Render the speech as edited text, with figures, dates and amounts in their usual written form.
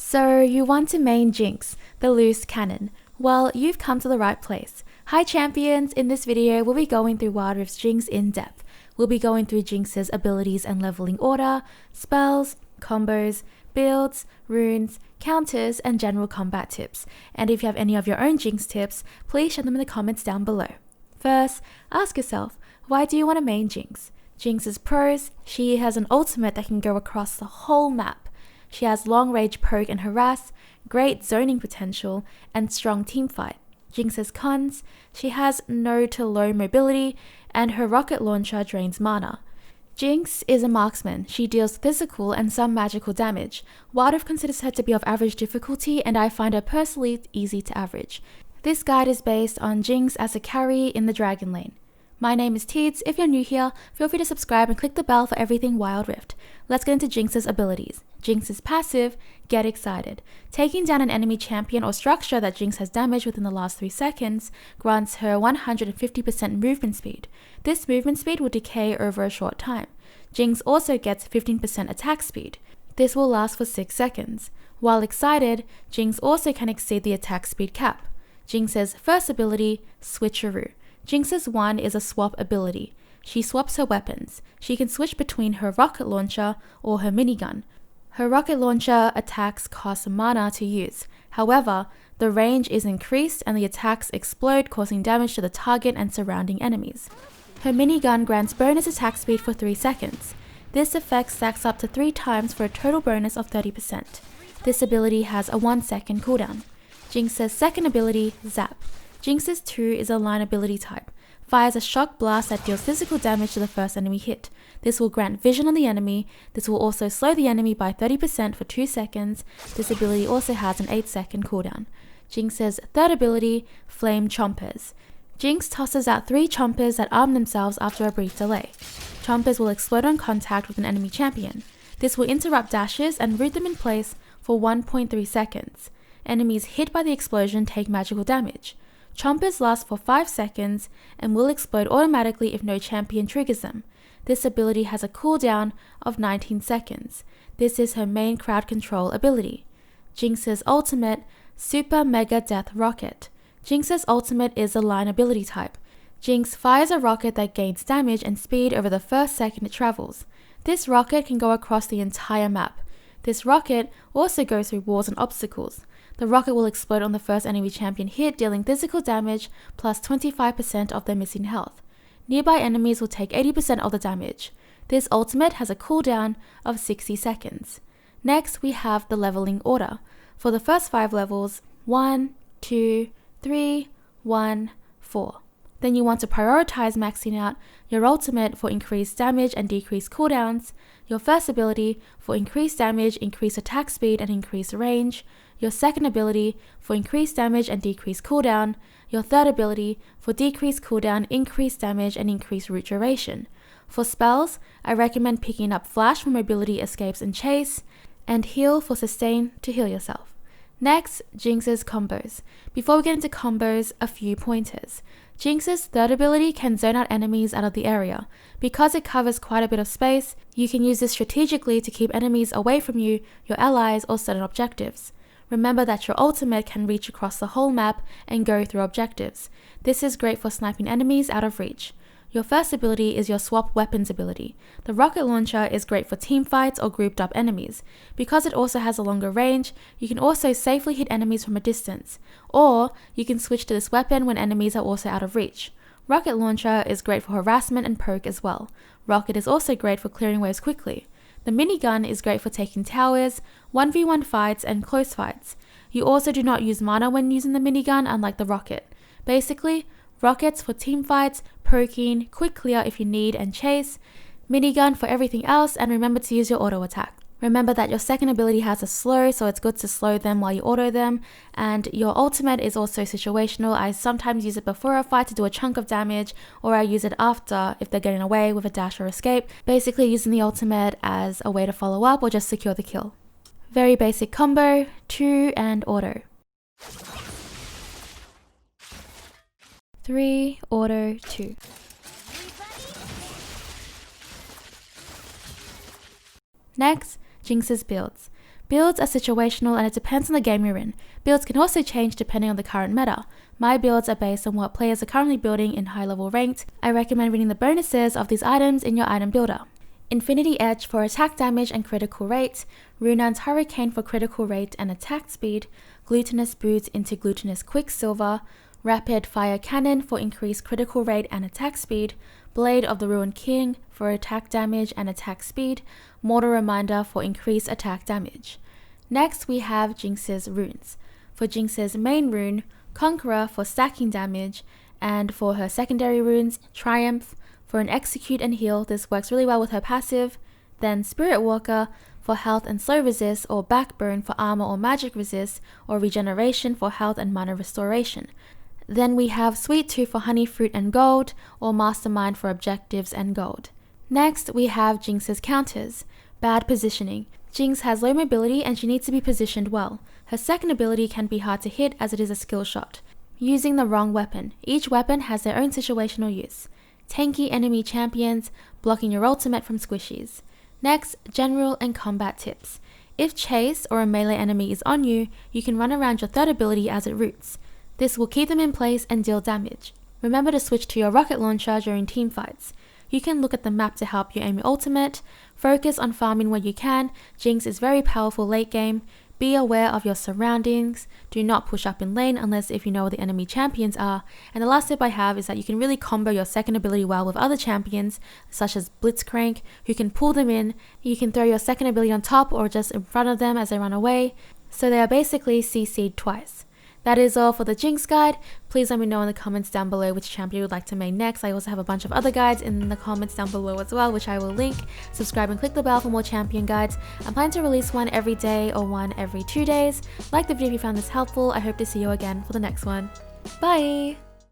So you want to main Jinx, the loose cannon. Well, you've come to the right place. Hi champions, in this video we'll be going through Wild Rift's Jinx in depth. We'll be going through Jinx's abilities and leveling order, spells, combos, builds, runes, counters, and general combat tips. And if you have any of your own Jinx tips, please share them in the comments down below. First, ask yourself, why do you want to main Jinx? Jinx's pros: she has an ultimate that can go across the whole map. She has long range poke and harass, great zoning potential, and strong teamfight. Jinx's cons: she has no to low mobility, and her rocket launcher drains mana. Jinx is a marksman. She deals physical and some magical damage. Wild Rift considers her to be of average difficulty, and I find her personally easy to average. This guide is based on Jinx as a carry in the Dragon Lane. My name is Teeds. If you're new here, feel free to subscribe and click the bell for everything Wild Rift. Let's get into Jinx's abilities. Jinx's passive: Get Excited. Taking down an enemy champion or structure that Jinx has damaged within the last 3 seconds grants her 150% movement speed. This movement speed will decay over a short time. Jinx also gets 15% attack speed. This will last for 6 seconds. While excited, Jinx also can exceed the attack speed cap. Jinx's first ability: Switcheroo. Jinx's one is a swap ability. She swaps her weapons. She can switch between her rocket launcher or her minigun. Her rocket launcher attacks cost mana to use. However, the range is increased and the attacks explode, causing damage to the target and surrounding enemies. Her minigun grants bonus attack speed for 3 seconds. This effect stacks up to 3 times for a total bonus of 30%. This ability has a 1-second cooldown. Jinx's second ability: Zap. Jinx's 2 is a line ability type. Fires a shock blast that deals physical damage to the first enemy hit. This will grant vision on the enemy. This will also slow the enemy by 30% for 2 seconds. This ability also has an 8-second cooldown. Jinx's third ability: Flame Chompers. Jinx tosses out 3 chompers that arm themselves after a brief delay. Chompers will explode on contact with an enemy champion. This will interrupt dashes and root them in place for 1.3 seconds. Enemies hit by the explosion take magical damage. Chompers last for 5 seconds and will explode automatically if no champion triggers them. This ability has a cooldown of 19 seconds. This is her main crowd control ability. Jinx's ultimate: Super Mega Death Rocket. Jinx's ultimate is a line ability type. Jinx fires a rocket that gains damage and speed over the first second it travels. This rocket can go across the entire map. This rocket also goes through walls and obstacles. The rocket will explode on the first enemy champion hit, dealing physical damage plus 25% of their missing health. Nearby enemies will take 80% of the damage. This ultimate has a cooldown of 60 seconds. Next, we have the leveling order. For the first 5 levels: 1, 2, 3, 1, 4. Then you want to prioritize maxing out your ultimate for increased damage and decreased cooldowns, your first ability for increased damage, increased attack speed, and increased range, your second ability for increased damage and decreased cooldown, your third ability for decreased cooldown, increased damage, and increased root duration. For spells, I recommend picking up Flash for mobility, escapes, and chase, and Heal for sustain to heal yourself. Next, Jinx's combos. Before we get into combos, a few pointers. Jinx's third ability can zone out enemies out of the area. Because it covers quite a bit of space, you can use this strategically to keep enemies away from you, your allies, or certain objectives. Remember that your ultimate can reach across the whole map and go through objectives. This is great for sniping enemies out of reach. Your first ability is your swap weapons ability. The rocket launcher is great for team fights or grouped up enemies. Because it also has a longer range, you can also safely hit enemies from a distance. Or you can switch to this weapon when enemies are also out of reach. Rocket launcher is great for harassment and poke as well. Rocket is also great for clearing waves quickly. The minigun is great for taking towers, 1v1 fights, and close fights. You also do not use mana when using the minigun, unlike the rocket. Basically, rockets for team fights, poking, quick clear if you need, and chase. Minigun for everything else, and remember to use your auto attack. Remember that your second ability has a slow, so it's good to slow them while you auto them. And your ultimate is also situational. I sometimes use it before a fight to do a chunk of damage, or I use it after if they're getting away with a dash or escape. Basically using the ultimate as a way to follow up or just secure the kill. Very basic combo: 2 and auto. 3, auto, 2. Next, Jinx's builds. Builds are situational and it depends on the game you're in. Builds can also change depending on the current meta. My builds are based on what players are currently building in high level ranked. I recommend reading the bonuses of these items in your item builder. Infinity Edge for attack damage and critical rate, Runan's Hurricane for critical rate and attack speed, Glutinous Boots into Glutinous Quicksilver, Rapid Fire Cannon for increased critical rate and attack speed, Blade of the Ruined King for attack damage and attack speed, Mortal Reminder for increased attack damage. Next we have Jinx's runes. For Jinx's main rune, Conqueror for stacking damage, and for her secondary runes, Triumph for an execute and heal. This works really well with her passive. Then Spirit Walker for health and slow resist, or Backbone for armor or magic resist, or Regeneration for health and mana restoration. Then we have Sweet Tooth for honey fruit and gold, or Mastermind for objectives and gold. Next we have Jinx's counters. Bad positioning. Jinx has low mobility and she needs to be positioned well. Her second ability can be hard to hit as it is a skill shot. Using the wrong weapon. Each weapon has their own situational use. Tanky enemy champions, blocking your ultimate from squishies. Next, general and combat tips. If chase or a melee enemy is on you, you can run around your third ability as it roots. This will keep them in place and deal damage. Remember to switch to your rocket launcher during team fights. You can look at the map to help you aim your ultimate. Focus on farming where you can. Jinx is very powerful late game. Be aware of your surroundings. Do not push up in lane unless if you know where the enemy champions are. And the last tip I have is that you can really combo your second ability well with other champions, such as Blitzcrank, who can pull them in. You can throw your second ability on top or just in front of them as they run away. So they are basically CC'd twice. That is all for the Jinx guide. Please let me know in the comments down below which champion you would like to main next. I also have a bunch of other guides in the comments down below as well, which I will link. Subscribe and click the bell for more champion guides. I'm planning to release one every day or one every 2 days. Like the video if you found this helpful. I hope to see you again for the next one. Bye!